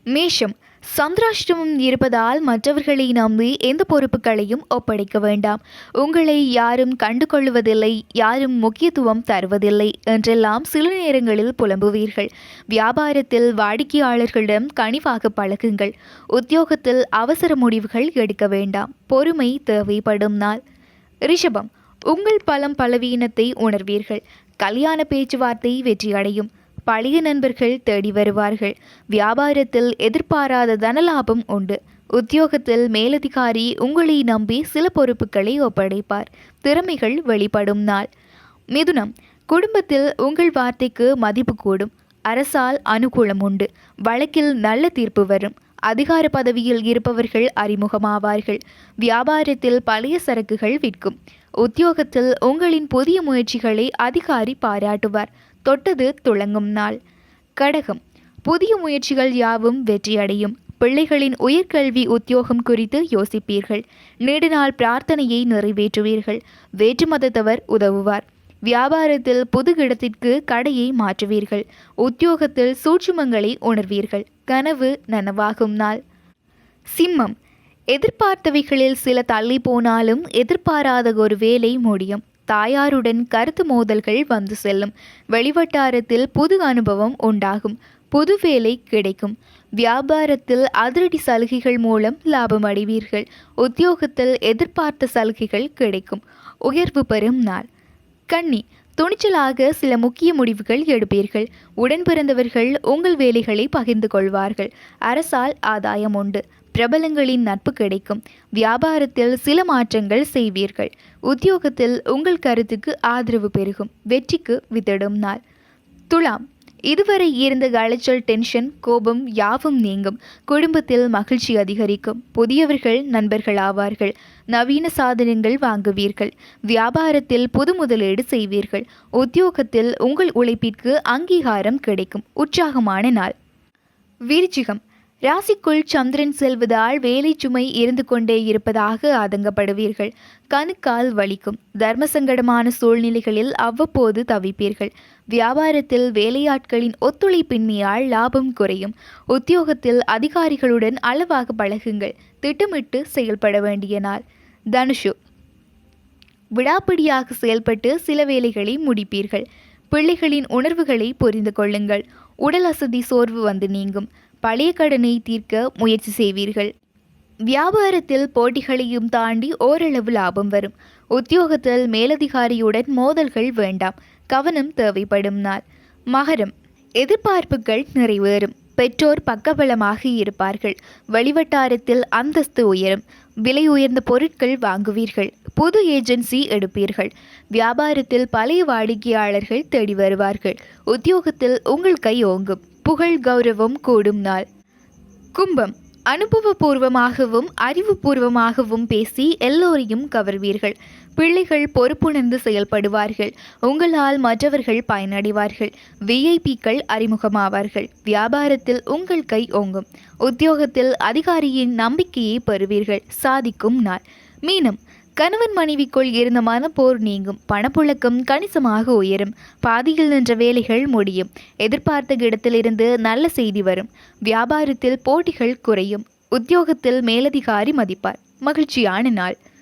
மேஷம், சந்திராஷ்டமம் இருப்பதால் மற்றவர்களை நம்பி எந்த பொறுப்புகளையும் ஒப்படைக்க வேண்டாம். உங்களை யாரும் கண்டுகொள்வதில்லை, யாரும் முக்கியத்துவம் தருவதில்லை என்றெல்லாம் சில நேரங்களில் புலம்புவீர்கள். வியாபாரத்தில் வாடிக்கையாளர்களிடம் கனிவாக பழகுங்கள். உத்தியோகத்தில் அவசர முடிவுகள் எடுக்க வேண்டாம். பொறுமை தேவைப்படும் நாள். ரிஷபம், உங்கள் பலம் பலவீனத்தை உணர்வீர்கள். கல்யாண பேச்சுவார்த்தை வெற்றியடையும். பழைய நண்பர்கள் தேடி வருவார்கள். வியாபாரத்தில் எதிர்பாராத தனலாபம் உண்டு. உத்தியோகத்தில் மேலதிகாரி உங்களை நம்பி சில பொறுப்புகளை ஒப்படைப்பார். திறமைகள் வெளிப்படும் நாள். மிதுனம், குடும்பத்தில் உங்கள் வார்த்தைக்கு மதிப்பு கூடும். அரசால் அனுகூலம் உண்டு. வழக்கில் நல்ல தீர்ப்பு வரும். அதிகார பதவியில் இருப்பவர்கள் அறிமுகமாவார்கள். வியாபாரத்தில் பழைய சரக்குகள் விற்கும். உத்தியோகத்தில் உங்களின் புதிய முயற்சிகளை அதிகாரி பாராட்டுவார். தொட்டது துளங்கும் நாள். கடகம், புதிய முயற்சிகள் யாவும் வெற்றியடையும். பிள்ளைகளின் உயர்கல்வி உத்தியோகம் குறித்து யோசிப்பீர்கள். நெடுநாள் பிரார்த்தனையை நிறைவேற்றுவீர்கள். வேற்று மதத்தவர் உதவுவார். வியாபாரத்தில் புது இடத்திற்கு கடையை மாற்றுவீர்கள். உத்தியோகத்தில் சூட்சுமங்களை உணர்வீர்கள். கனவு நனவாகும் நாள். சிம்மம், எதிர்பார்த்தவைகளில் சில தள்ளி போனாலும் எதிர்பாராத ஒரு வேலை முடியும். தாயாருடன் கருத்து மோதல்கள் வந்து செல்லும். வெளிவட்டாரத்தில் புது அனுபவம் உண்டாகும். புது வேலை கிடைக்கும். வியாபாரத்தில் அதிரடி சலுகைகள் மூலம் லாபம் அடைவீர்கள். உத்தியோகத்தில் எதிர்பார்த்த சலுகைகள் கிடைக்கும். உயர்வு பெறும் நாள். கன்னி, துணிச்சலாக சில முக்கிய முடிவுகள் எடுப்பீர்கள். உடன் பிறந்தவர்கள் உங்கள் வேலைகளை பகிர்ந்து கொள்வார்கள். அரசால் ஆதாயம் உண்டு. பிரபலங்களின் நட்பு கிடைக்கும். வியாபாரத்தில் சில மாற்றங்கள் செய்வீர்கள். உத்தியோகத்தில் உங்கள் கருத்துக்கு ஆதரவு பெருகும். வெற்றிக்கு வித்திடும் நாள். துலாம், இதுவரை இருந்த அலைச்சல், டென்ஷன், கோபம் யாவும் நீங்கும். குடும்பத்தில் மகிழ்ச்சி அதிகரிக்கும். புதியவர்கள் நண்பர்கள் ஆவார்கள். நவீன சாதனங்கள் வாங்குவீர்கள். வியாபாரத்தில் புது முதலீடு செய்வீர்கள். உத்தியோகத்தில் உங்கள் உழைப்பிற்கு அங்கீகாரம் கிடைக்கும். உற்சாகமான நாள். விருச்சிகம், ராசிக்குள் சந்திரன் செல்வதால் வேலை சுமை இருந்து கொண்டே இருப்பதாக ஆதங்கப்படுவீர்கள். கணுக்கால் வலிக்கும். தர்ம சங்கடமான சூழ்நிலைகளில் அவ்வப்போது தவிப்பீர்கள். வியாபாரத்தில் வேலையாட்களின் ஒத்துழைப்பின்மையால் லாபம் குறையும். உத்தியோகத்தில் அதிகாரிகளுடன் அளவாக பழகுங்கள். திட்டமிட்டு செயல்பட வேண்டிய நாள். தனுஷு, விடாப்பிடியாக செயல்பட்டு சில வேலைகளை முடிப்பீர்கள். பிள்ளைகளின் உணர்வுகளை புரிந்து கொள்ளுங்கள். உடல் அசதி, சோர்வு வந்து நீங்கும். பழைய கடனை தீர்க்க முயற்சி செய்வீர்கள். வியாபாரத்தில் போட்டிகளையும் தாண்டி ஓரளவு லாபம் வரும். உத்தியோகத்தில் மேலதிகாரியுடன் மோதல்கள் வேண்டாம். கவனம் தேவைப்படும் நாள். மகரம், எதிர்பார்ப்புகள் நிறைவேறும். பெற்றோர் பக்கபலமாக இருப்பார்கள். வெளிவட்டாரத்தில் அந்தஸ்து உயரும். விலை உயர்ந்த பொருட்கள் வாங்குவீர்கள். புது ஏஜென்சி எடுப்பீர்கள். வியாபாரத்தில் பழைய வாடிக்கையாளர்கள் தேடி வருவார்கள். உத்தியோகத்தில் உங்கள் கை ஓங்கும். புகழ் கௌரவம் கூடும் நாள். கும்பம், அனுபவபூர்வமாகவும் அறிவுபூர்வமாகவும் பேசி எல்லோரையும் கவர்வீர்கள். பிள்ளைகள் பொறுப்புணர்ந்து செயல்படுவார்கள். உங்களால் மற்றவர்கள் பயனடைவார்கள். விஐபிக்கள் அறிமுகமாவார்கள். வியாபாரத்தில் உங்கள் கை ஓங்கும். உத்தியோகத்தில் அதிகாரியின் நம்பிக்கையை பெறுவீர்கள். சாதிக்கும் நாள். மீனம், கணவன் மனைவிக்குள் இருந்த மனப்போர் நீங்கும். பணப்புழக்கம் கணிசமாக உயரும். பாதியில் நின்ற வேலைகள் முடியும். எதிர்பார்த்த இடத்திலிருந்து நல்ல செய்தி வரும். வியாபாரத்தில் போட்டிகள் குறையும். உத்தியோகத்தில் மேலதிகாரி மதிப்பார். மகிழ்ச்சியான நாள்.